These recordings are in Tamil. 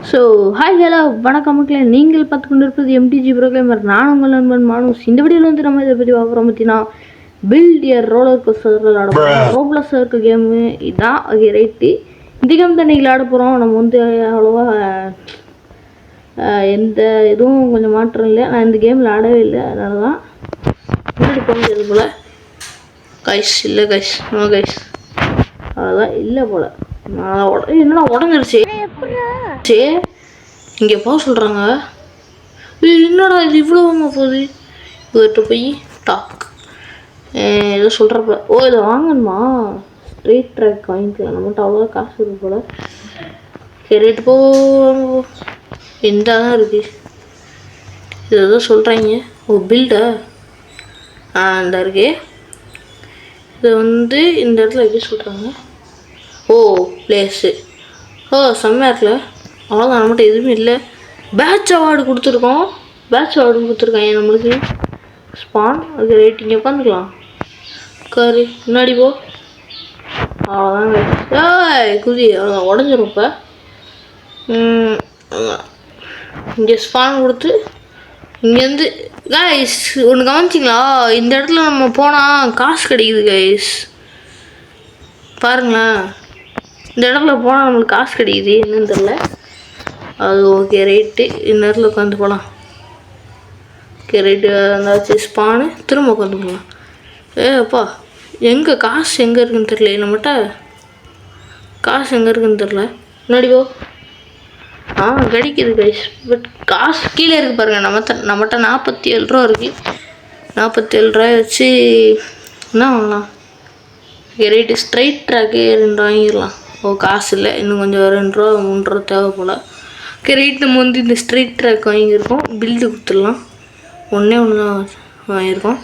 ஸோ ஹாய் ஹலோ வணக்கம் மக்களே, நீங்கள் பார்த்து கொண்டு இருப்பது எம்டிஜி ப்ரோக்ராமர். நான் உங்கள் நண்பன் மானுஸ். இந்த வீடியோவில் வந்து நம்ம இதை பற்றி பார்க்குறோம் பார்த்தீங்கன்னா, பில்ட் இயர் ரோலர் கோஸ்டர் விளாட போகிறோம். ரோப்ளஸ் இருக்க கேமு இதுதான். ஓகே ரைட்டு, இந்த கேம் தான் இன்றைக்கி விளாட போகிறோம். நம்ம வந்து அவ்வளோவா எந்த இதுவும் கொஞ்சம் மாற்றம் இல்லை. நான் இந்த கேம் விளாடவே இல்லை, அதனால தான் முன்னாடி போக முடியாது போல். கைஸ் இல்லை கைஸ், நோ கைஸ், அவ்வளோதான் இல்லை போல். என்னடா உடஞ்சிருச்சு இங்கே போக சொல்கிறாங்க. என்னடா இது இவ்வளோமா போகுது? இவர்கிட்ட போய் டாக் ஏதோ சொல்கிறப்ப இதை வாங்கணுமா? ஸ்ட்ரெயிட் ட்ராக் வாங்கிக்கலாம். நம்மகிட்ட அவ்வளோவா காசு இருக்கு போல். சரி ரேட்டு போ, எந்த தான் இருக்குது. இது எதோ சொல்கிறாங்க. பில்டா இந்த இருக்கு. இது வந்து இந்த இடத்துல எப்படி சொல்கிறாங்க? பிளேஸு. செம்மையாக இருக்குல்ல. அவ்வளோதான், நம்மகிட்ட எதுவுமே இல்லை. பேட்ச் அவார்டு கொடுத்துருக்கோம். கொடுத்துருக்காங்க நம்மளுக்கு. ஸ்பான் அது ரேட்டிங்க உட்காந்துக்கலாம். கரு முன்னாடி போ. அவ்வளோதாங்க. குதி அவ்வளோதான், உடஞ்சிரும். இப்போ இங்கே ஸ்பான் கொடுத்து இங்கேருந்து கைஸ் ஒன்று கவனிச்சிங்களா? இந்த இடத்துல நம்ம போனால் காசு கிடைக்குது கைஸ், பாருங்களேன். இந்த இடத்துல போனால் நம்மளுக்கு காசு கிடைக்குது, என்னன்னு தெரில. அது ஓகே ரைட்டு, இந்த இடத்துல உட்காந்து போகலாம். ஓகே ரைட்டு, அந்தாச்சு ஸ்பானு, திரும்ப உட்காந்து போகலாம். அப்பா எங்கே காசு எங்கே இருக்குன்னு தெரியல. நம்மகிட்ட காசு எங்கே இருக்குன்னு தெரில. முன்னாடி போ. கிடைக்குது கைஸ், பட் காசு கீழே இருக்குது பாருங்கள். நம்மகிட்ட 47 ரூபா இருக்குது. 47 ரூபாய் வச்சு என்ன வாங்கலாம்? ரைட்டு, ஸ்ட்ரைட் ட்ராக்கு 2 வாங்கிடலாம். காசு இல்லை, இன்னும் கொஞ்சம் 2 ரூபா 3 ரூபா தேவை போல். ஓகே ரைட், நம்ம வந்து இந்த ஸ்ட்ரைட் ட்ராக் வாங்கியிருக்கோம். பில்டு கொடுத்துடலாம். ஒன்று தான் வாங்கியிருக்கோம்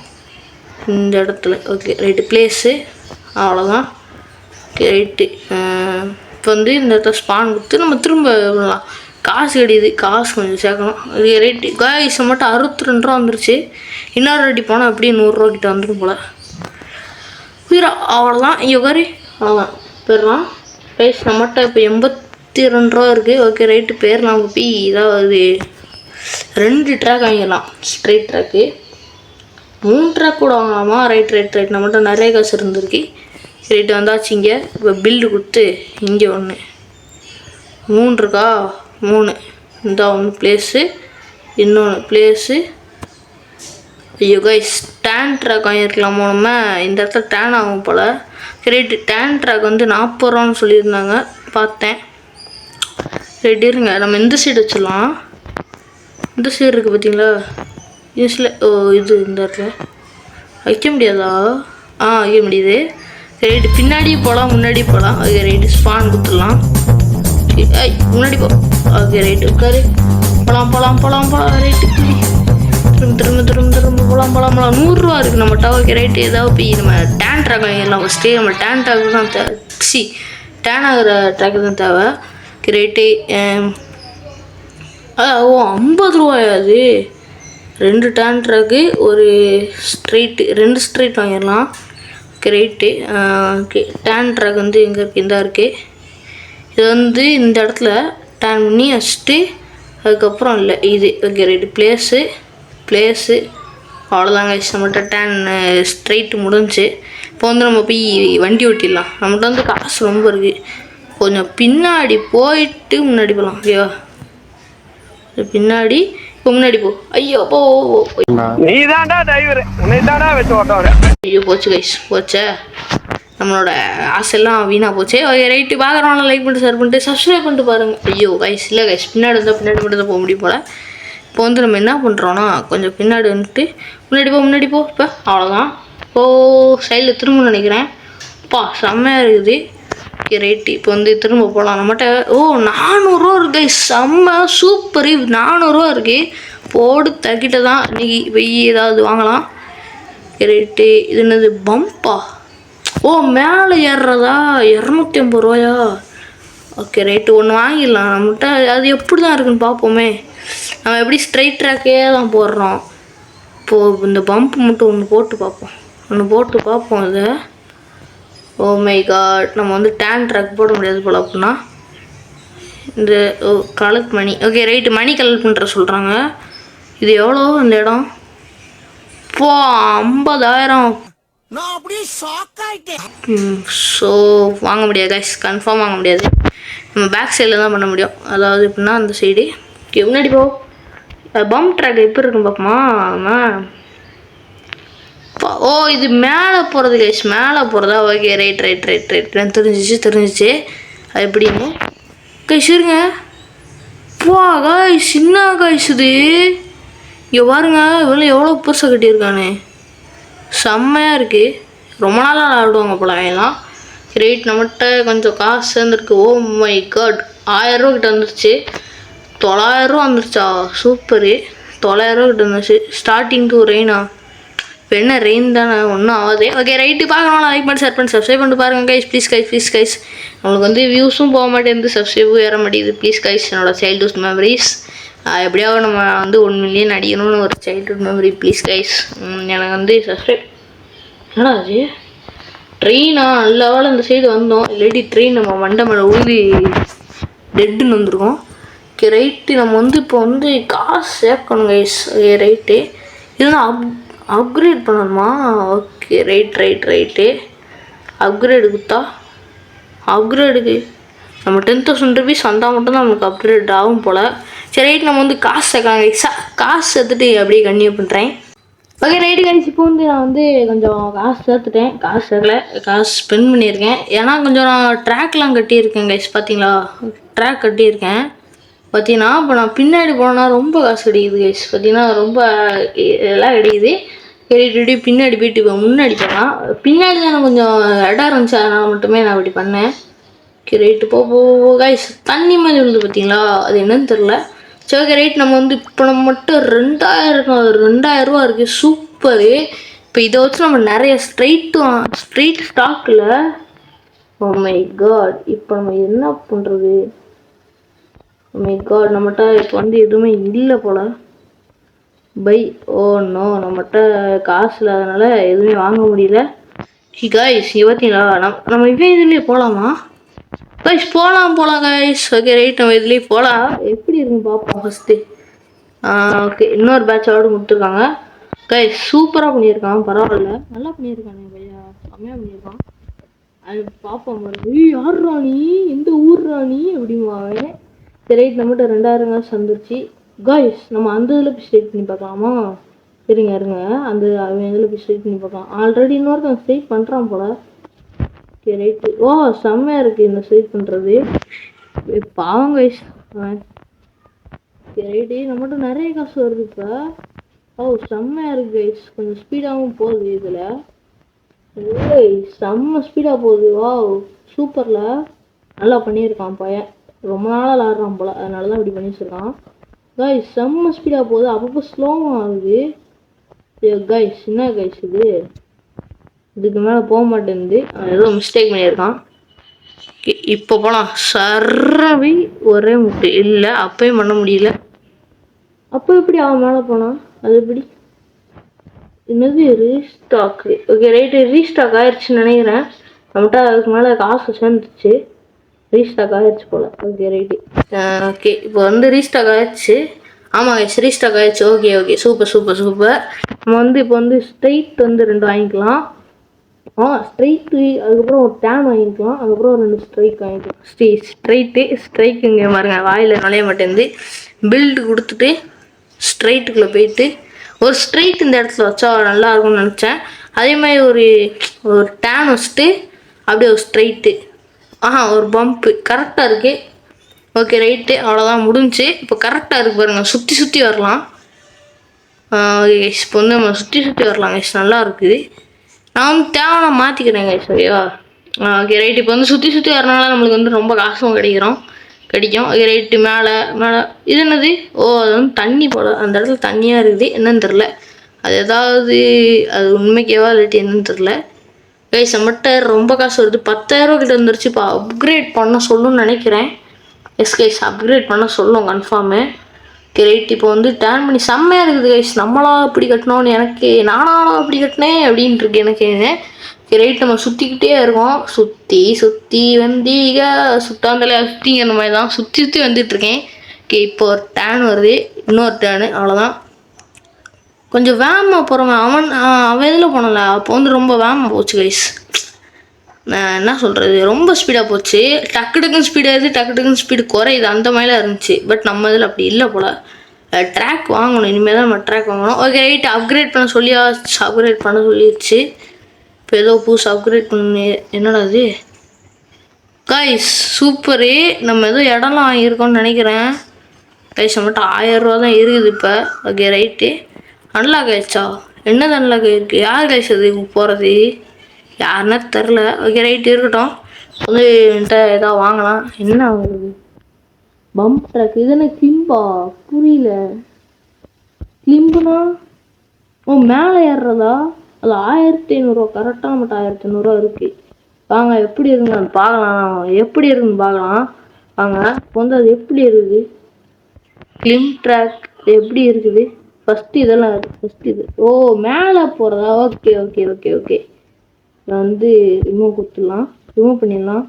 இந்த இடத்துல. ஓகே ரைட்டு, பிளேஸு அவ்வளோதான். ஓகே ரைட்டு, இப்போ வந்து இந்த இடத்துல ஸ்பான் கொடுத்து நம்ம திரும்ப விடலாம். காசு கிடையாது, காசு கொஞ்சம் சேர்க்கணும். ஓகே ரைட்டு காய்ஸ், மட்டும் 62 ரூபா வந்துருச்சு. இன்னொரு ரெடி போனால் அப்படியே 100 ரூபா கிட்ட வந்துடும் போல். அவ்வளோதான். இங்கே உட்காரு, அவ்வளோதான் போயிடலாம். ப்ரைஸ் நம்மகிட்ட இப்போ 82 ரூபா இருக்குது. ஓகே ரைட்டு, போயிடலாம். போய் இதாவது 2 ட்ராக் வாங்கிடலாம். ஸ்ட்ரைட் ட்ராக்கு 3 ட்ராக் கூட வாங்கலாமா? ரைட் நம்மகிட்ட நிறைய காசு இருந்திருக்கு. ரைட்டு வந்தாச்சு. இங்கே இப்போ பில்டு கொடுத்து இங்கே 1 3 இருக்கா? 3 இந்த 1 பிளேஸு, இன்னொன்று பிளேஸு. ஐயோ கைஸ், டேன் ட்ராக் வாங்கியிருக்கலாமோ நம்ம? இந்த இடத்துல டேன் ஆகும் போல். ரைட்டு, டேன் ட்ராக் வந்து 40 ரூபான்னு சொல்லியிருந்தாங்க, பார்த்தேன். ரைட்டு இருங்க, நம்ம இந்த சைடு வச்சிடலாம். இந்த சைடு இருக்குது பார்த்தீங்களா? யூஸில் இது இந்த இடத்துல வைக்க முடியாதா? வைக்க முடியுது. ரைட்டு, பின்னாடியே போகலாம், முன்னாடியே போகலாம். ஓகே ரைட்டு, ஸ்பான் கொடுத்துடலாம். முன்னாடி போ. ஓகே ரைட்டு, உட்காரு. போகலாம். ரைட்டு, திரும்ப போகலாம். 100 ரூபா இருக்குது நம்மகிட்ட. ஓகே ரைட்டு, ஏதாவது போய் நம்ம டேன் ட்ராக் வாங்கிடலாம். ஃபஸ்ட்டே நம்ம டேன் ட்ராக் தான் டேன் ஆகிற ட்ராக்கு தான் தேவை. ஓகே ரைட்டு, 50 ரூபாயா அது? 2 டேன் ட்ராக்கு, ஒரு ஸ்ட்ரைட்டு, 2 ஸ்ட்ரைட் வாங்கிடலாம். Okay right. Okay, ten track வந்து எங்கே இருக்குது? இந்த இருக்குது. இது வந்து இந்த இடத்துல டேன் பண்ணி வச்சுட்டு அதுக்கப்புறம் இல்லை இது. ஓகே ரைட்டு, பிளேஸு அவ்வளோதாங்க. நம்மகிட்ட டேன் ஸ்ட்ரைட்டு முடிஞ்சு. இப்போ வந்து நம்ம போய் வண்டி ஓட்டிடலாம். நம்மகிட்ட வந்து காசு ரொம்ப இருக்குது. கொஞ்சம் பின்னாடி போயிட்டு முன்னாடி போகலாம். ஓகேவா? பின்னாடி இப்போ முன்னாடி போ. ஐயோ போ, நீதான்டா டிரைவர், உன்னைதான்டா வச்சு ஓட்டவர. ஐயோ போச்சு கைஸ், போச்சே, நம்மளோட ஆசையெல்லாம் வீணாக போச்சு. ஓகே ரைட்டு, பார்க்குறவங்க லைக் பண்ணிட்டு ஷேர் பண்ணிட்டு சப்ஸ்கிரைப் பண்ணிட்டு பாருங்கள். ஐயோ கைஸ் இல்லை கைஸ், பின்னாடி வந்தால் பின்னாடி மட்டும் தான் போக முடியும் போல். இப்போ வந்து நம்ம என்ன பண்ணுறோன்னா, கொஞ்சம் பின்னாடி வந்துட்டு முன்னாடி போ. இப்போ அவ்வளோதான். சைடில் திரும்ப நினைக்கிறேன். செம்மையாக இருக்குது. ஓகே ரைட்டு, இப்போ வந்து திரும்ப போகலாம். நம்மகிட்ட 400 ரூபா இருக்குது கைஸ், செம்ம சூப்பரு. 400 ரூபா இருக்குது. போடு தக்கிட்ட தான் இன்றைக்கி போய் ஏதாவது வாங்கலாம். ஓகே ரைட்டு, இது என்னது பம்பா? மேலே ஏறுறதா? 250 ரூபாயா? ஓகே ரைட்டு, ஒன்று வாங்கிடலாம். நம்மகிட்ட அது எப்படி தான் இருக்குன்னு பார்ப்போமே. நம்ம எப்படி ஸ்ட்ரைட் ட்ராக்கே தான் போடுறோம். இப்போது இந்த பம்ப் மட்டும் ஒன்று போட்டு பார்ப்போம். அதை மை காட், நம்ம வந்து டேன் ட்ராக் போட முடியாது போல். அப்படின்னா இந்த collect money. Okay right, money collect பண்ணுற சொல்கிறாங்க. இது எவ்வளோ இந்த இடம்? இப்போ 50,000. ஸோ வாங்க முடியாது கைஸ், கன்ஃபார்ம் வாங்க முடியாது. நம்ம பேக் சைடில் தான் பண்ண முடியும். அதாவது எப்படின்னா அந்த சைடு முன்னாடி போ. பம்ப் ட்ராக் எப்படி இருக்கும் பார்ப்போமா? ஓ இது மேலே போகிறது கைஸ், மேலே போகிறதா? Okay right right right right தெரிஞ்சிச்சு அது எப்படின்னு. கைஸ் இருங்க. போ கைஸ், சின்ன கைஸ் இது. இங்கே பாருங்க, இவ்வளோ எவ்வளோ பெருசாக கட்டியிருக்கானே, செம்மையாக இருக்குது. ரொம்ப நாளாக விளாடுவாங்க போல எல்லாம். ரைட், நம்மகிட்ட கொஞ்சம் காசு சேர்ந்துருக்கு. ஓ மை காட், 1000 ரூபா கிட்ட வந்துருச்சு. 900 ரூபா வந்துருச்சா? சூப்பரு. 900 ரூபா கிட்ட வந்துருச்சு. ஸ்டார்டிங் டு ரெயினா? இப்போ என்ன ரெயின் தானே, ஒன்றும் ஆகாது. ஓகே ரைட்டு, பார்க்கலாம். லைக் பண்ணி ஷேர் பண்ணி சப்ஸ்கிரைப் பண்ணிட்டு பாருங்கள் கைஸ். ப்ளீஸ் கைஸ் நம்மளுக்கு வந்து வியூஸும் போக மாட்டேங்குது, சப்ஸ்கிரைபும் ஏற மாட்டேங்குது. ப்ளீஸ் கைஸ், என்னோட சைல்டுஹுட் மெமரிஸ் எப்படியாவது நம்ம வந்து 1 மில்லியன் அடிக்கணும்னு ஒரு சைல்டுஹுட் மெமரி. ப்ளீஸ் கைஸ், எனக்கு வந்து சப்ஸ்கிரைப். என்னடா அது ட்ரெயினா? நல்ல வேலை இந்த சைடு வந்தோம், இல்லாட்டி ட்ரெயின் நம்ம மண்டை மேலே ஊதி டெட்டுன்னு வந்திருக்கோம். ஓகே ரைட்டு, நம்ம வந்து இப்போ வந்து காசு சேர்க்கணும் கைஸ். ஓகே ரைட்டு, இதெல்லாம் அப்கிரேட் பண்ணணுமா? Okay right. அப்கிரேடு கொடுத்தா அப்கிரேடுக்கு நம்ம 10,000 ருபீஸ் வந்தால் மட்டும்தான் நம்மளுக்கு அப்கிரேட் ஆகும் போல். சரி ரைட், நம்ம வந்து காசு சேர்க்கலாம். காசு சேர்த்துட்டு அப்படியே கன்டினியூ பண்ணுறேன். ஓகே ரைட்டு கைஸ், இப்போ வந்து நான் வந்து கொஞ்சம் காசு சேர்த்துட்டேன். காசு சேர்க்கல, காசு ஸ்பெண்ட் பண்ணியிருக்கேன். ஏன்னா கொஞ்சம் நான் ட்ராக்லாம் கட்டியிருக்கேன் கைஸ். பார்த்தீங்களா, ட்ராக் கட்டியிருக்கேன். பார்த்தீங்கன்னா இப்போ நான் பின்னாடி போனால் ரொம்ப காசு கிடைக்குது கைஸ். பார்த்தீங்கன்னா ரொம்ப எல்லாம் கிடைக்குது. ரெடி பின்னாடி போயிட்டு இப்போ முன்னாடி போனால் பின்னாடி தான் கொஞ்சம் இடம் இருந்துச்சு, அதனால் மட்டுமே நான் அப்படி பண்ணேன். ஓகே ரைட்டு, போ கைஸ். தண்ணி மாதிரி விழுது பார்த்தீங்களா, அது என்னன்னு தெரில. சரி ஓகே ரைட், நம்ம வந்து இப்போ நம்ம மட்டும் 2000 ரூபா இருக்குது. சூப்பரு. இப்போ இதை வச்சு நம்ம நிறைய ஸ்ட்ரைட் ஸ்டாக்கில். ஓ மை காட், இப்போ நம்ம என்ன பண்ணுறது? ஓ மை காட், நம்மகிட்ட இப்போ வந்து எதுவுமே இல்லை போல். பை ஓ நோ, நம்மகிட்ட காசு இல்லாதனால எதுவுமே வாங்க முடியல. கைஸ் பார்த்தீங்களா, நம்ம இதுலேயே போகலாமா கைஸ்? போகலாம் கைஸ். ஓகே ரைட், நம்ம இதுலேயே போகலாம். எப்படி இருக்குன்னு பார்ப்போம் ஃபஸ்ட்டு. ஓகே, இன்னொரு பேட்சோடு கொடுத்துருக்காங்க கைஸ். சூப்பராக பண்ணியிருக்கான், பரவாயில்ல, நல்லா பண்ணியிருக்கானே பையா, செம்மையாக பண்ணியிருக்கான். அது பார்ப்போம் பாருங்க. யார் ராணி, எந்த ஊர் ராணி அப்படிங்குவாங்க. சரி ரைட், நம்மகிட்ட 2000 காசு வந்துருச்சு கைஸ். நம்ம அந்த இதில் போய் ஸ்ட்ரைட் பண்ணி பார்க்கலாமா? இருங்க, அந்த இதில் போய் ஸ்ட்ரைட் பண்ணி பார்க்கலாம். ஆல்ரெடி இன்னொருத்தன் ஸ்ட்ரைட் பண்ணுறான் போல். Okay right. ஓ செம்மையாக இருக்குது இந்த ஸ்ட்ரைட் பண்ணுறது, பாவம் கைஸ். ஓகே ரைட்டு, நம்மகிட்ட நிறைய காசு வருது இப்போ. ஓ செம்மையாக இருக்குது கைஸ், கொஞ்சம் ஸ்பீடாகவும் போகுது இதில். ஏய் செம்ம ஸ்பீடாக போகுது. வா சூப்பரில், நல்லா பண்ணியிருக்கான் பையன். ரொம்ப நாளாக விளாட்றான் போல், அதனால தான் இப்படி பண்ணி வச்சுருக்கான். கைஸ் செம்ம ஸ்பீடாக போகுது, அப்பப்போ ஸ்லோவாக ஆகுது. கைஸ் என்ன கைஸ் இதுக்கு மேலே போக மாட்டேங்குது, ஏதோ மிஸ்டேக் பண்ணியிருக்கான். இப்போ போகலாம். சர்றவி ஒரே முட்டு இல்லை, அப்பயும் பண்ண முடியல. அப்போ எப்படி அவன் மேலே போனான்? அது எப்படி? என்னது ரீஸ்டாக்கு? ஓகே ரைட்டு, ரீஸ்டாக் ஆயிடுச்சுன்னு நினைக்கிறேன். நம்மகிட்ட அதுக்கு மேலே காசு சேர்ந்துச்சு, ரீஸ்டாக் ஆகிடுச்சு போல். Okay right. ஓகே இப்போ வந்து ரீஸ்டாக் ஆகிடுச்சு. ஆமாம் கைஸ், ரீஸ்டாக் ஆகிடுச்சு. Okay super. நம்ம வந்து இப்போ வந்து ஸ்ட்ரைட் வந்து 2 வாங்கிக்கலாம். ஸ்ட்ரைட்டு, அதுக்கப்புறம் ஒரு டேன் வாங்கிக்கலாம், அதுக்கப்புறம் 2 ஸ்ட்ரைக் வாங்கிக்கலாம். ஸ்ட்ரைக்கு இங்கே பாருங்க, வாயில் நுழைய மாட்டேங்குது. பில்டு கொடுத்துட்டு ஸ்ட்ரைட்டுக்குள்ளே போயிட்டு ஒரு ஸ்ட்ரைட் இந்த இடத்துல வச்சா நல்லா இருக்கும்னு நினச்சேன். அதே மாதிரி ஒரு டேன் வச்சுட்டு அப்படியே ஒரு ஸ்ட்ரைட்டு, ஒரு பம்ப்பு கரெக்டாக இருக்குது. ஓகே ரைட்டு, அவ்வளோதான் முடிஞ்சு. இப்போ கரெக்டாக இருக்குது பாருங்கள், சுற்றி வரலாம். ஓகே கைஸ், இப்போ வந்து நம்ம சுற்றி வரலாம் கைஸ், நல்லா இருக்குது. நான் வந்து தேவையான மாற்றிக்கிறேன் கைஸ், ஓகேவா? ஓகே ரைட்டு, இப்போ வந்து சுற்றி வரனால நம்மளுக்கு வந்து ரொம்ப காசும் கிடைக்கும். ஓகே ரைட்டு, மேலே இது என்னது? ஓ அது வந்து தண்ணி போல, அந்த இடத்துல தண்ணியாக இருக்குது, என்னன்னு தெரில. அது ஏதாவது அது உண்மைக்கேவா இல்லாட்டி என்னன்னு தெரில. கைஸ் நம்மகிட்ட ரொம்ப காசு வருது, 10,000 ரூபா கிட்ட வந்துருச்சு. இப்போ அப்கிரேட் பண்ண சொல்லணும்னு நினைக்கிறேன். எஸ் கைஸ், அப்கிரேட் பண்ண சொல்லும் கன்ஃபார்மு. ஓகே ரைட், இப்போ வந்து டேர்ன் பண்ணி செம்மையாக இருக்குது கைஸ். நம்மளா அப்படி கட்டினோன்னு எனக்கு, நானா அப்படி கட்டினேன் அப்படின்ட்டு இருக்கு எனக்கு. ரைட் நம்ம சுற்றிக்கிட்டே இருக்கோம். சுற்றி வந்தீங்க சுத்தாந்தலையா சுற்றி அந்த மாதிரி தான் சுற்றி வந்துட்டுருக்கேன். ஓகே இப்போ ஒரு டேன் வருது, இன்னொரு டேனு, அவ்வளோதான். கொஞ்சம் வேகமாக போகிறவன் அவன் இதில் போனல அப்போ வந்து ரொம்ப வேகமாக போச்சு கைஸ். நான் என்ன சொல்கிறது, ரொம்ப ஸ்பீடாக போச்சு. டக்கு டக்குன்னு ஸ்பீடு ஆகுது, டக்கு டக்குன்னு ஸ்பீடு குறையுது, அந்த மாதிரிலாம் இருந்துச்சு. பட் நம்ம இதில் அப்படி இல்லை போல். ட்ராக் வாங்கணும், இனிமேல் தான் நம்ம ட்ராக் வாங்கணும். ஓகே ரைட், அப்கிரேட் பண்ண சொல்லிடுச்சு. இப்போ ஏதோ புதுசு அப்கிரேட் பண்ணி என்னடா அது கைஸ், சூப்பரு. நம்ம ஏதோ இடம்லாம் வாங்கியிருக்கோம்னு நினைக்கிறேன் கைஸ். நம்மகிட்ட 1000 ரூபா தான் இருக்குது இப்போ. ஓகே ரைட்டு, அன்லாக் ஆயிடுச்சா? என்னது அன்லாக் ஆகிருக்கு? யார் கைஸ் அது போகிறது? யாருன்னா தெரில. ஓகே ரைட் இருக்கட்டும். வந்து என்கிட்ட ஏதாவது வாங்கலாம். என்ன வாங்குறது? பம்ப் ட்ராக், இது என்ன கிளிம்பா? புரியல. கிளிம்புனா ஓ மேலே ஏறுறதா? அது 1500 கரெக்டாக. நம்மகிட்ட 1500 இருக்குது. வாங்க எப்படி இருக்குன்னு பார்க்கலாம். எப்படி இருக்குன்னு பார்க்கலாம் வாங்க. இப்போ வந்து அது எப்படி இருக்குது கிளிம் ட்ராக் எப்படி இருக்குது? ஃபஸ்ட்டு இதெல்லாம் இருக்குது. ஃபஸ்ட்டு இது ஓ மேலே போகிறதா? Okay okay okay okay. நான் வந்து ரிமூவ் கொடுத்துடலாம், ரிமூவ் பண்ணிடலாம்.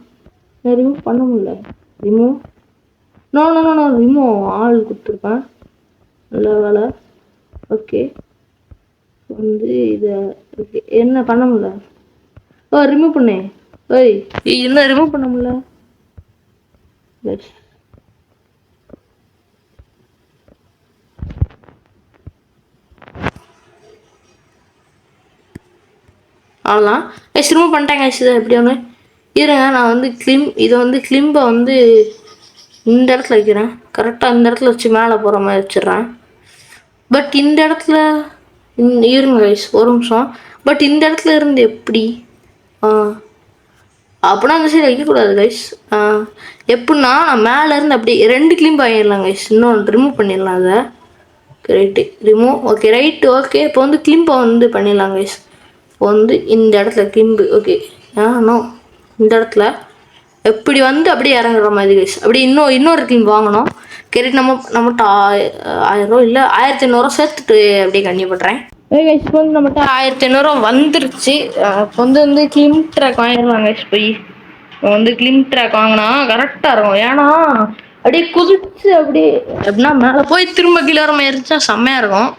நான் ரிமூவ் பண்ண முடியல. ரிமூவ் நான் ரிமூவ் ஆள் கொடுத்துருப்பேன். நல்ல வேலை. ஓகே வந்து இதை ஓகே என்ன பண்ண முடியல. ஓ ரிமூவ் பண்ணேன். ஓய் என்ன ரிமூவ் பண்ண முடியல? அவ்வளோதான் கைஸ், ரிமூவ் பண்ணிட்டேன் கைஸ். இதை எப்படி ஒன்று இருங்க, நான் வந்து இதை வந்து கிளிம்பை வந்து இந்த இடத்துல வைக்கிறேன். கரெக்டாக இந்த இடத்துல வச்சு மேலே போகிற மாதிரி வச்சிடுறேன். பட் இந்த இடத்துல இருங்க கைஸ் ஒரு நிமிஷம். பட் இந்த இடத்துல இருந்து எப்படி அப்படின்னா அந்த சைடு வைக்கக்கூடாது கைஸ். எப்படின்னா நான் மேலேருந்து அப்படியே 2 கிளிம்பு ஆகிடலாம் கைஸ். இன்னொன்று ரிமூவ் பண்ணிடலாம் அதை. Right remove. Okay right okay. இப்போ வந்து கிளிம்பை வந்து பண்ணிடலாம் கைஸ். இப்போ வந்து இந்த இடத்துல கிளிம்பு ஓகே நோ இந்த இடத்துல எப்படி வந்து அப்படியே இறங்குற மாதிரி கைஸ். அப்படி இன்னொரு கிளிம்பு வாங்கணும். ரைட் நம்மகிட்ட 1000 ரூபா இல்லை 1500 சேர்த்துட்டு அப்படியே கண்டிப்பாக பண்ணுறேன். கைஸ் இப்போ வந்து நம்மகிட்ட 1500 வந்துருச்சு. இப்போ வந்து கிளிம் ட்ராக் வாங்கிடலாம் கைஸ். போய் வந்து கிளிம் ட்ராக் வாங்கினா கரெக்டாக இருக்கும். ஏன்னா அப்படியே குதிச்சு அப்படியே எப்படின்னா மேலே போய் திரும்ப கீழே வர மாதிரி இருந்துச்சா செம்மையாக இருக்கும்.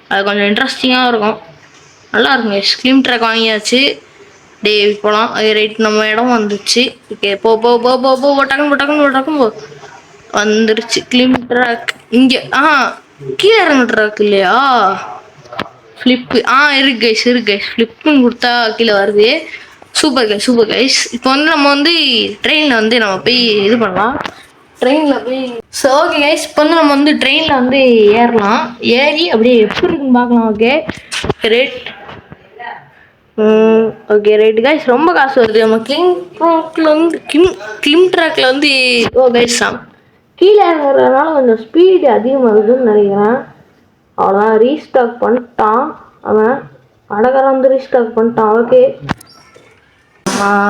அது கொஞ்சம் இன்ட்ரெஸ்டிங்காக இருக்கும், நல்லா இருக்கும் கைஸ். கிளிம் ட்ராக் வாங்கியாச்சு. டே போகலாம். ரைட் நம்ம இடம் வந்துச்சு. ஓகே போ டக்குன்னு போ வந்துருச்சு கிளிம் ட்ராக். இங்கே கீழே இறங்க ட்ராக் இல்லையா? ஃப்ளிப்பு இருக்கு கைஸ். ஃப்ளிப்புன்னு கொடுத்தா கீழே வருது. Super guys. இப்போ வந்து நம்ம வந்து ட்ரெயினில் வந்து நம்ம போய் இது பண்ணலாம். ட்ரெயினில் போய் ஓகே கைஸ். இப்போ வந்து நம்ம வந்து ட்ரெயினில் வந்து ஏறலாம். ஏறி அப்படியே எப்படி இருக்குன்னு பார்க்கலாம். Okay right okay right guys. ரொம்ப காசு வருது. நம்ம கிளிம் ட்ராக்ல வந்து ஓ கைஸ் கீழே இறங்குறதுனால கொஞ்சம் ஸ்பீடு அதிகமாகுதுன்னு நினைக்கிறேன். அவ்வளோதான் ரீஸ்டாக் பண்ணிட்டான் அவன். அடகரம் வந்து ரீஸ்டாக் பண்ணிட்டான். Okay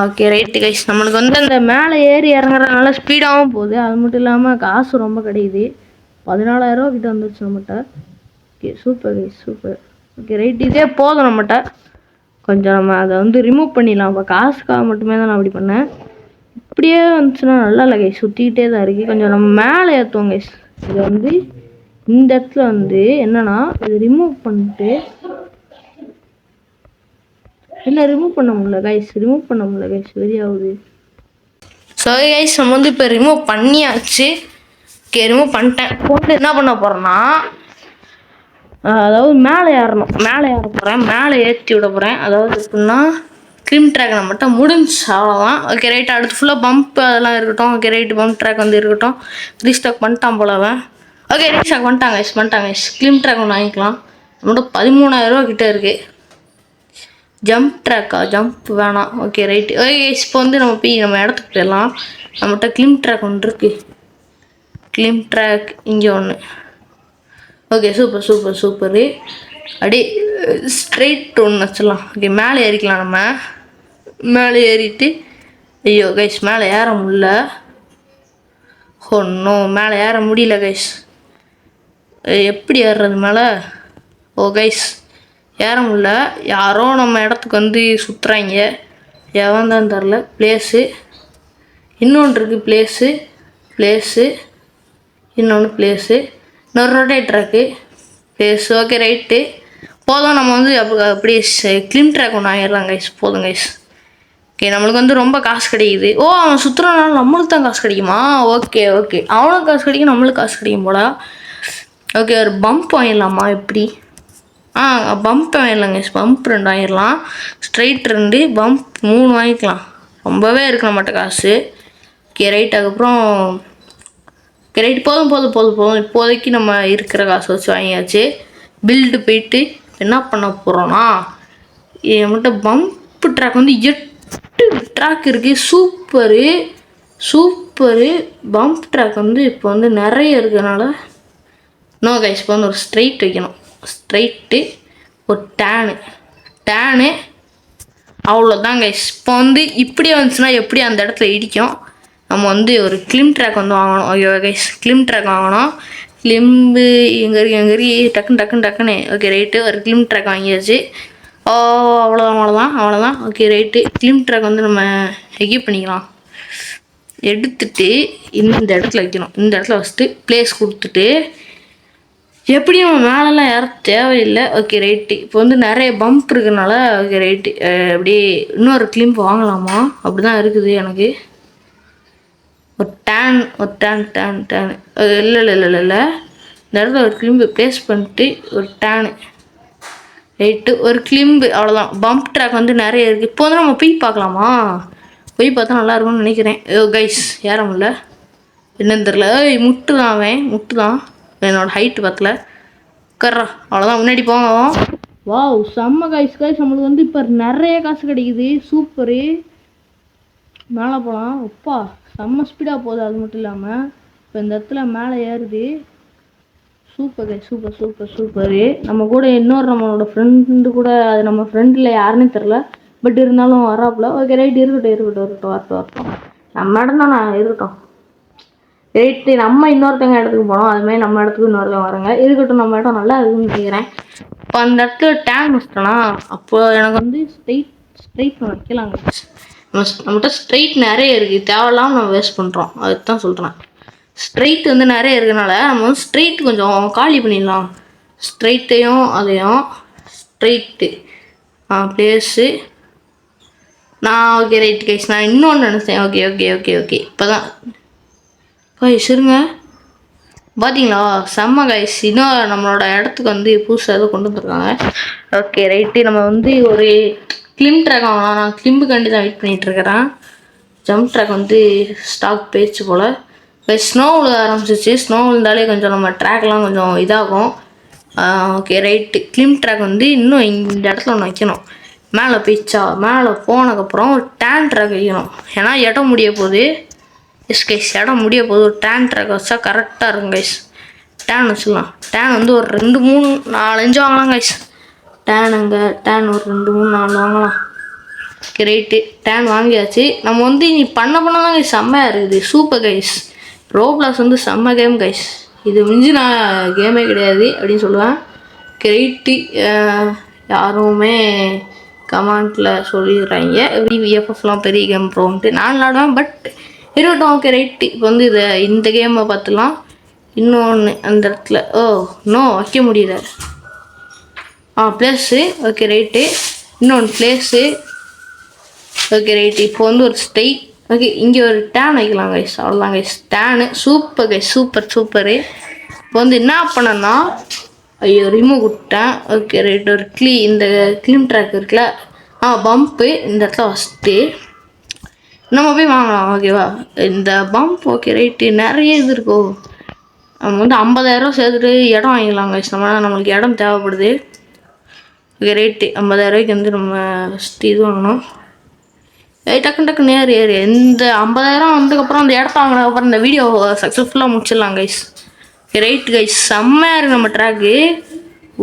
okay right guys. நம்மளுக்கு வந்து அந்த மேலே ஏறி இறங்குறதுனால ஸ்பீடாகவும் போகுது. அது மட்டும் இல்லாமல் காசு ரொம்ப கிடைக்குது. 14000 ரூபா கிட்ட வந்துருச்சு நம்மகிட்ட. Okay super guys super. Okay right இதே போதும் நம்மகிட்ட. கொஞ்சம் நம்ம அதை வந்து ரிமூவ் பண்ணிடலாம். இப்போ காசுக்காக மட்டுமே தான் நான் அப்படி பண்ணேன். இப்படியே வந்துச்சுன்னா நல்லா இல்லை கைஸ். சுற்றிக்கிட்டே தான் இருக்குது. கொஞ்சம் நம்ம மேலே ஏற்றுவோம் கைஸ். இது வந்து இந்த இடத்துல வந்து என்னன்னா இது ரிமூவ் பண்ணிட்டு என்ன ரிமூவ் பண்ண முடியல கைஸ். வெறியாகுது. ஸோ கைஸ் நம்ம வந்து இப்போ ரிமூவ் பண்ணியாச்சு. ஓகே ரிமூவ் பண்ணிட்டேன். போட்டு என்ன பண்ண போகிறேன்னா அதாவது மேலே ஏற போகிறேன். மேலே ஏற்றி விட போகிறேன். அதாவது எப்படின்னா கிளிம் ட்ராக் மட்டும் முடிஞ்சு அவ்வளோதான். Okay right. அடுத்து ஃபுல்லாக பம்ப் அதெல்லாம் இருக்கட்டும். ஓகே ரைட்டு பம்ப் ட்ராக் வந்து இருக்கட்டும். ரீஸ்டாக் பண்ணிட்டான் போலவன். ஓகே ரீஸ்டாக் பண்ணிட்டாங்க கைஸ். கிளிம் ட்ராக் ஒன்று வாங்கிக்கலாம். நம்மகிட்ட 13000 ரூபா கிட்டே இருக்குது. ஜம்ப் ட்ராக்கா? ஜம்ப் வேணாம். Okay right. ஓகே கைஸ் இப்போ வந்து நம்ம போய் நம்ம இடத்துக்கு போயிடலாம். நம்மகிட்ட கிளிம் ட்ராக் ஒன்று இருக்குது. கிளிம் ட்ராக் இங்கே ஒன்று. Okay super. அப்படியே ஸ்ட்ரெயிட் ஒன்று வச்சிடலாம். ஓகே மேலே ஏறிக்கலாம். நம்ம மேலே ஏறிட்டு ஐயோ கைஸ் மேலே ஏற முடியல. ஒன்றும் மேலே ஏற முடியல கைஸ். எப்படி ஏறுறது மேலே? ஓ கைஸ் ஏற முடியல. யாரோ நம்ம இடத்துக்கு வந்து சுற்றுறாங்க. எவன் தான் தெரில. பிளேஸு இன்னொன்று இருக்குது. பிளேஸு இன்னொன்று பிளேஸு இன்னொரு rotate track place. Okay right போதும். நம்ம வந்து அப்படியே கிளிம் ட்ராக் ஒன்று ஆகிடலாம் கைஸ். போதும் கைஸ். ஓகே நம்மளுக்கு வந்து ரொம்ப காசு கிடைக்குது. ஓ அவன் சுற்றுறனால நம்மளுக்கு தான் காசு கிடைக்குமா? ஓகே அவனுக்கு காசு கிடைக்கும், நம்மளுக்கு காசு கிடைக்கும் போல. ஓகே ஒரு பம்ப் வாங்கிடலாமா? எப்படி பம்ப் வாங்கிடலாம் கைஸ். பம்ப் 2 வாங்கிடலாம். ஸ்ட்ரைட் 2, பம்ப் 3 வாங்கிக்கலாம். ரொம்பவே இருக்கு நம்மகிட்ட காசு. Okay right. அதுக்கப்புறம் ஓகே ரைட் போதும். இப்போதைக்கு நம்ம இருக்கிற காசை வச்சு வாங்கியாச்சு. பில்டு போயிட்டு என்ன பண்ண போகிறோன்னா நம்மகிட்ட பம்ப் ட்ராக் வந்து 8 ட்ராக் இருக்குது. சூப்பரு பம்ப் ட்ராக் வந்து இப்போ வந்து நிறைய இருக்கிறதுனால நோ கைஸ். இப்போ வந்து ஒரு ஸ்ட்ரைட் வைக்கணும். ஸ்ட்ரைட்டு ஒரு டேனு அவ்வளோதான் கைஸ். இப்போ வந்து இப்படியே வந்துச்சுன்னா எப்படி அந்த இடத்துல இடிக்கும். நம்ம வந்து ஒரு கிளிம் ட்ராக் வந்து வாங்கணும். ஓகே கைஸ் கிளிம் ட்ராக் வாங்கணும். கிளிம்பு எங்கே இருக்கு டக்குன்னு. ஓகே ரைட்டு ஒரு கிளிம் ட்ராக் வாங்கியாச்சு. அவ்வளோதான். ஓகே ரைட்டு கிளிம் ட்ராக் வந்து நம்ம எக்யூப் பண்ணிக்கலாம். எடுத்துட்டு இந்த இடத்துல வைக்கணும். இந்த இடத்துல ஃபஸ்ட்டு ப்ளேஸ் கொடுத்துட்டு எப்படியும் மேலெலாம் ஏற தேவையில்லை. ஓகே ரைட்டு இப்போ வந்து நிறைய பம்ப் இருக்கிறனால ஓகே ரைட்டு அப்படியே இன்னொரு கிளிம்ப் வாங்கலாமா? அப்படி தான் இருக்குது எனக்கு. ஒரு டேன் இல்லை இந்த இடத்துல ஒரு கிளிம்பு ப்ளேஸ் பண்ணிட்டு ஒரு டேனு ரைட்டு ஒரு கிளிம்பு அவ்வளோதான். பம்ப் ட்ராக் வந்து நிறைய இருக்குது. இப்போ வந்து நம்ம போய் பார்க்கலாமா? போய் பார்த்தா நல்லா இருக்கும்னு நினைக்கிறேன். கைஸ் ஏற முடியல என்னன்னு தெரில. முட்டு தான் என்னோடய ஹைட்டு பத்தல. கர்றா அவ்வளோதான். முன்னாடி போங்க. வாவ் செம்ம கைஸ் நம்மளுக்கு வந்து இப்போ நிறைய காசு கிடைக்குது. சூப்பரு. மேலே போகலாம். அப்பா செம்ம ஸ்பீடாக போகுது. அது மட்டும் இல்லாமல் இப்போ இந்த இடத்துல மேலே ஏறுது. Super guys super. நம்ம கூட நம்மளோட ஃப்ரெண்டு கூட அது நம்ம ஃப்ரெண்டில் யாருன்னே தெரில. பட் இருந்தாலும் வராப்புல. ஓகே ரைட் இருக்கட்டும். நம்ம இடம் தான் இருக்கட்டும். ரைட்டு நம்ம இன்னொருத்தவங்க இடத்துக்கு போனோம். அதுமாதிரி நம்ம இடத்துக்கு இன்னொருத்தவங்க வராங்க. இருக்கட்டும் நம்ம இடம் நல்லா இருக்குன்னு நினைக்கிறேன். இப்போ அந்த இடத்துல டேன் வச்சிட்டோன்னா அப்போ எனக்கு வந்து ஸ்ட்ரைட் வைக்கலாங்க. நம்மகிட்ட ஸ்ட்ரைட் நிறைய இருக்குது. தேவையில்லாமல் நம்ம வேஸ்ட் பண்ணுறோம். அதுதான் சொல்கிறேன். ஸ்ட்ரைட் வந்து நிறைய இருக்கனால நம்ம வந்து ஸ்ட்ரைட் கொஞ்சம் காலி பண்ணிடலாம். ஸ்ட்ரைட்டையும் அதையும் straight place okay right guys. நான் இன்னொன்று நினச்சேன். ஓகே இப்போ தான் கைஸ் இருங்க. பார்த்தீங்களா செம்ம கைஸ். இன்னும் நம்மளோட இடத்துக்கு வந்து புதுசாக ஏதோ கொண்டு வந்துருக்காங்க. ஓகே ரைட்டு நம்ம வந்து ஒரு கிளிம் ட்ராக் வாங்கலாம். நான் கிளிம்புக்காண்டி தான் வெயிட் பண்ணிகிட்ருக்கிறேன். ஜம்ப் ட்ராக் வந்து ஸ்டாக் போயிடுச்சு போல். இப்போ ஸ்னோ விழுக ஆரம்பிச்சிச்சு. ஸ்னோ விழுந்தாலே கொஞ்சம் நம்ம ட்ராக்லாம் கொஞ்சம் இதாகும். ஓகே ரைட்டு கிளிம் ட்ராக் வந்து இன்னும் இந்த இடத்துல ஒன்று வைக்கணும். மேலே மேலே போனதுக்கப்புறம் ஒரு டேன் ட்ராக் வைக்கணும். ஏன்னா இடம் முடிய போகுது. கைஸ் இடம் முடிய போகுது. ஒரு டேன் ட்ராக் வச்சா கரெக்டாக இருக்கும் கைஸ். டேன் வச்சுக்கலாம். டேன் வந்து ஒரு 2 3 4 5 வாங்கலாம் கைஸ். டேன் ஒரு 2 3 4 வாங்கலாம். ஓகே ரைட்டு டேன் வாங்கியாச்சு. நம்ம வந்து நீ பண்ண தான் கைஸ் செம்மையாக இருக்குது. Super guys. ரோப்ளாக்ஸ் வந்து செம்ம கேம் கைஸ். இது மிஞ்சி நான் கேமே கிடையாது அப்படின்னு சொல்லுவேன். ஓகே ரைட்டு யாருமே கமெண்ட்டில் சொல்லிடுறாங்க விஎஃப்எஃப்லாம் பெரிய கேம் ப்ரோன்ட்டு. நான் விளாடுவேன் பட் இருக்கட்டும். ஓகே ரைட்டு இப்போ வந்து இந்த கேமை பார்த்துலாம். இன்னொன்று அந்த இடத்துல வைக்க முடியல. ப்ளேஸு ஓகே ரைட்டு இன்னொன்று ப்ளேஸு ஓகே ரைட்டு இப்போ வந்து ஒரு ஸ்ட்ரைட் ஓகே இங்கே ஒரு டேன் வைக்கலாம் கைஸ். அவ்வளோதான் கைஸ் டேனு. Super guys super. இப்போ வந்து என்ன பண்ணேன்னா ரிமூவ் விட்டேன். ஓகே ரைட் ஒரு இந்த கிளிம் ட்ராக் இருக்குல்ல பம்ப்பு இந்த இடத்துல ஃபஸ்ட்டு நம்ம போய் வாங்கலாம். ஓகேவா இந்த பம்ப். ஓகே ரைட்டு நிறைய இது இருக்கோ. நம்ம வந்து 50,000 சேர்த்துட்டு இடம் வாங்கிக்கலாம் கைஸ். நம்மளுக்கு இடம் தேவைப்படுது. ஓகே ரைட்டு 50,000 வந்து நம்ம ஃபஸ்ட்டு இது வாங்கணும். டக்குன்னு ஏறு இந்த 50,000 வந்ததுக்கப்புறம் அந்த இடத்த வாங்கினதுக்கப்புறம் இந்த வீடியோ சக்ஸஸ்ஃபுல்லாக முடிச்சிடலாம் கைஸ். ரைட்டு கைஸ் செம்மையாக இருக்குது நம்ம ட்ராக்கு.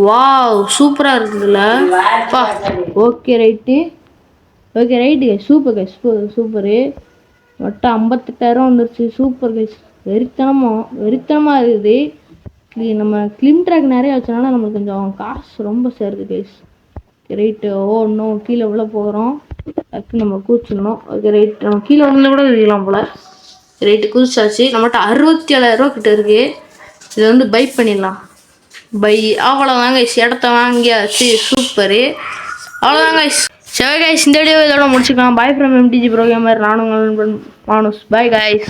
வாவ் சூப்பராக இருக்குதுல்ல பா. Okay right guys super. மொத்தம் 58,000 வந்துருச்சு. Super guys. வெறித்தனமாக இருக்குது. நம்ம கிளிம் ட்ராக் நிறைய வச்சனால நம்மளுக்கு கொஞ்சம் காசு ரொம்ப சேருது கைஸ். ரைட்டு. இன்னும் கீழே உள்ள போகிறோம். அதுக்கு நம்ம கூச்சிடணும். Okay right. நம்ம கீழே உள்ள கூட இருக்கலாம் போல். ரைட்டு குதிச்சாச்சு. நம்மகிட்ட 67,000 கிட்ட இருக்குது. இதை வந்து பை பண்ணிடலாம். பை அவ்வளோதாங்க. இடத்த வாங்கியாச்சு. சூப்பரு. அவ்வளோதாங்க. சரி கைஸ், இந்த வீடியோ இதோட முடிச்சுக்கலாம். Bye from MTG programmer. நானும் உங்கள் நண்பன் மானுஸ். Bye guys.